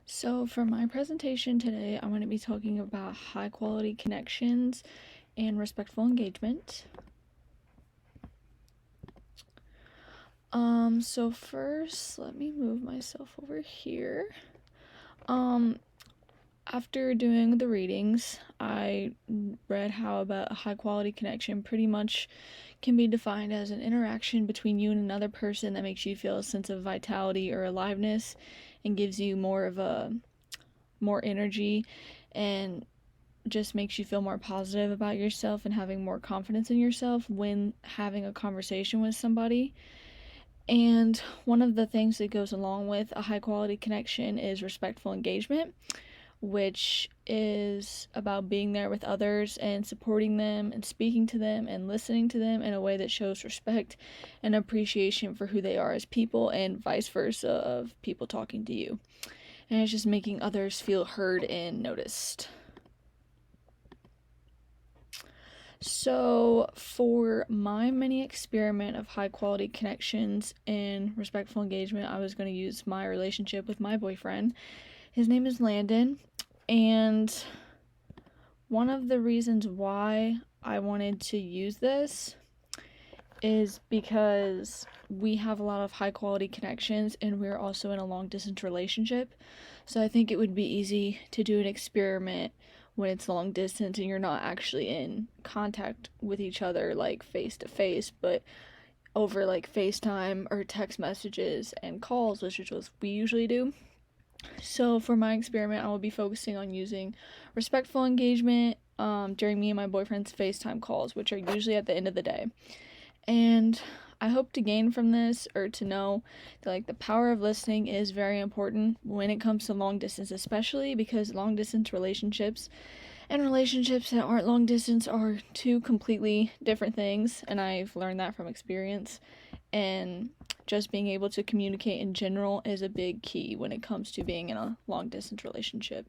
So, for my presentation today, I'm going to be talking about high quality connections and respectful engagement. So first, let me move myself over here. Um, After doing the readings, I read how about a high quality connection pretty much can be defined as an interaction between you and another person that makes you feel a sense of vitality or aliveness and gives you more energy and just makes you feel more positive about yourself and having more confidence in yourself when having a conversation with somebody. And one of the things that goes along with a high quality connection is respectful engagement, which is about being there with others and supporting them and speaking to them and listening to them in a way that shows respect and appreciation for who they are as people, and vice versa of people talking to you. And it's just making others feel heard and noticed. So, for my mini experiment of high quality connections and respectful engagement, I was going to use my relationship with my boyfriend. His name is Landon, and one of the reasons why I wanted to use this is because we have a lot of high quality connections and we're also in a long distance relationship. So I think it would be easy to do an experiment when it's long distance and you're not actually in contact with each other like face to face, but over like FaceTime or text messages and calls, which is what we usually do. So for my experiment, I will be focusing on using respectful engagement during me and my boyfriend's FaceTime calls, which are usually at the end of the day. And I hope to gain from this, or to know that like the power of listening is very important when it comes to long distance, especially because long distance relationships and relationships that aren't long distance are two completely different things, and I've learned that from experience. And just being able to communicate in general is a big key when it comes to being in a long distance relationship.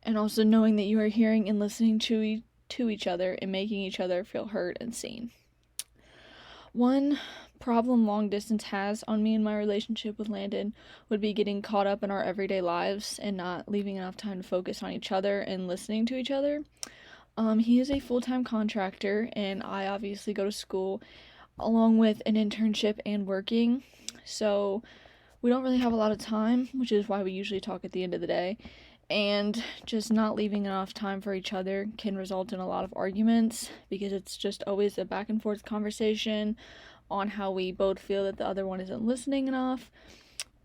And also knowing that you are hearing and listening to each other and making each other feel heard and seen. One problem long distance has on me in my relationship with Landon would be getting caught up in our everyday lives and not leaving enough time to focus on each other and listening to each other. He is a full time contractor, and I obviously go to school along with an internship and working. So we don't really have a lot of time, which is why we usually talk at the end of the day. And just not leaving enough time for each other can result in a lot of arguments because it's just always a back and forth conversation on how we both feel that the other one isn't listening enough,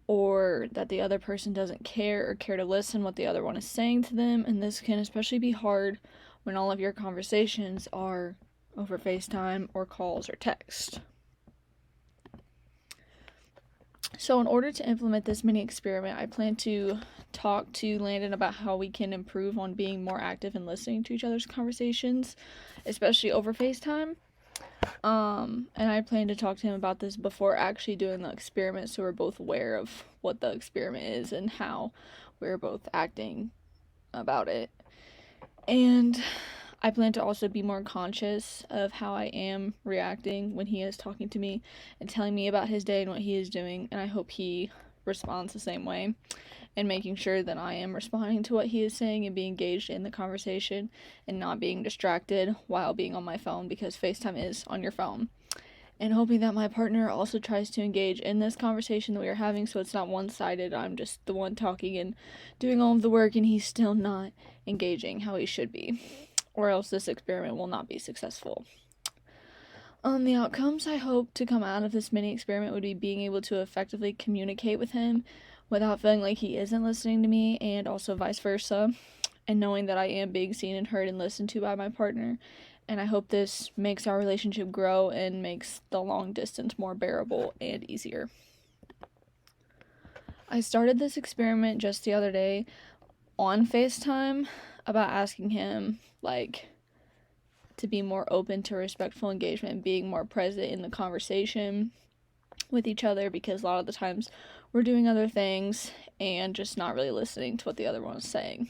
or that the other person doesn't care or care to listen what the other one is saying to them. And this can especially be hard when all of your conversations are over FaceTime or calls or text. So, in order to implement this mini experiment, I plan to talk to Landon about how we can improve on being more active and listening to each other's conversations, especially over FaceTime. And I plan to talk to him about this before actually doing the experiment, so we're both aware of what the experiment is and how we're both acting about it. And I plan to also be more conscious of how I am reacting when he is talking to me and telling me about his day and what he is doing, and I hope he responds the same way, and making sure that I am responding to what he is saying and being engaged in the conversation and not being distracted while being on my phone, because FaceTime is on your phone. And hoping that my partner also tries to engage in this conversation that we are having, so it's not one-sided. I'm just the one talking and doing all of the work and he's still not engaging how he should be, or else this experiment will not be successful. The outcomes I hope to come out of this mini experiment would be being able to effectively communicate with him without feeling like he isn't listening to me, and also vice versa, and knowing that I am being seen and heard and listened to by my partner. And I hope this makes our relationship grow and makes the long distance more bearable and easier. I started this experiment just the other day on FaceTime about asking him, like, to be more open to respectful engagement and being more present in the conversation with each other, because a lot of the times we're doing other things and just not really listening to what the other one is saying.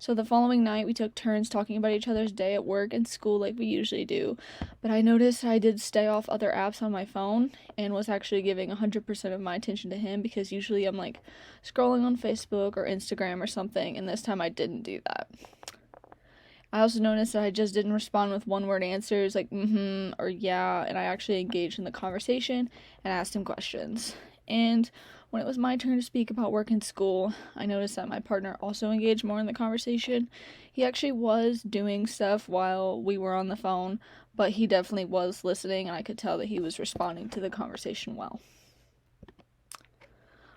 So the following night, we took turns talking about each other's day at work and school like we usually do. But I noticed I did stay off other apps on my phone and was actually giving 100% of my attention to him, because usually I'm like scrolling on Facebook or Instagram or something, and this time I didn't do that. I also noticed that I just didn't respond with one-word answers like or yeah, and I actually engaged in the conversation and asked him questions. And when it was my turn to speak about work and school, I noticed that my partner also engaged more in the conversation. He actually was doing stuff while we were on the phone, but he definitely was listening, and I could tell that he was responding to the conversation well.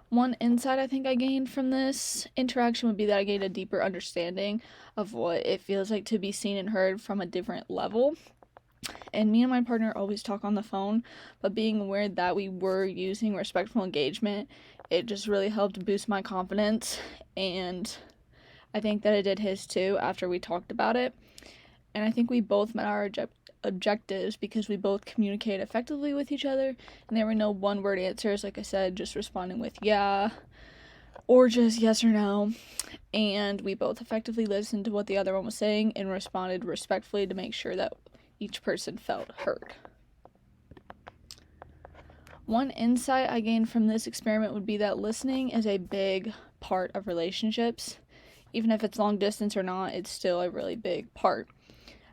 One insight I think I gained from this interaction would be that I gained a deeper understanding of what it feels like to be seen and heard from a different level. And me and my partner always talk on the phone, but being aware that we were using respectful engagement, it just really helped boost my confidence, and I think that it did his too after we talked about it. And I think we both met our objectives because we both communicated effectively with each other, and there were no one-word answers, like I said, just responding with yeah or just yes or no. And we both effectively listened to what the other one was saying and responded respectfully to make sure that each person felt heard. One insight I gained from this experiment would be that listening is a big part of relationships. Even if it's long distance or not, it's still a really big part,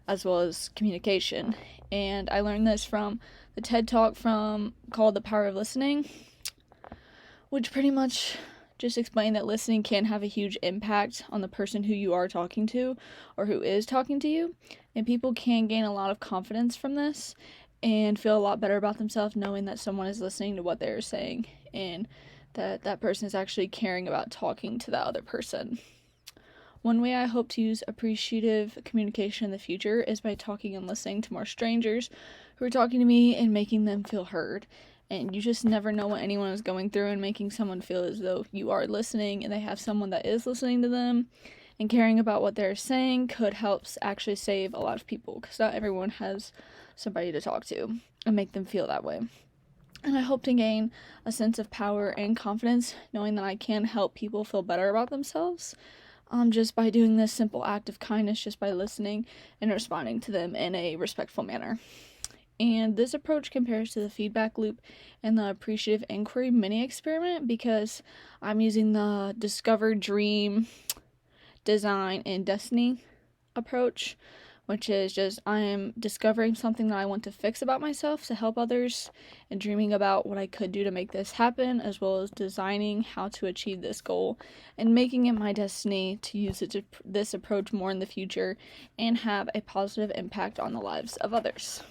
as well as communication. And I learned this from the TED Talk called The Power of Listening, which pretty much just explained that listening can have a huge impact on the person who you are talking to or who is talking to you. And people can gain a lot of confidence from this and feel a lot better about themselves knowing that someone is listening to what they're saying and that that person is actually caring about talking to that other person. One way I hope to use appreciative communication in the future is by talking and listening to more strangers who are talking to me and making them feel heard. And you just never know what anyone is going through, and making someone feel as though you are listening and they have someone that is listening to them and caring about what they're saying could help actually save a lot of people, because not everyone has somebody to talk to and make them feel that way. And I hope to gain a sense of power and confidence knowing that I can help people feel better about themselves, just by doing this simple act of kindness, just by listening and responding to them in a respectful manner. And this approach compares to the feedback loop and the appreciative inquiry mini experiment, because I'm using the discover, dream, design, and destiny approach, which is just I am discovering something that I want to fix about myself to help others and dreaming about what I could do to make this happen, as well as designing how to achieve this goal and making it my destiny to use this approach more in the future and have a positive impact on the lives of others.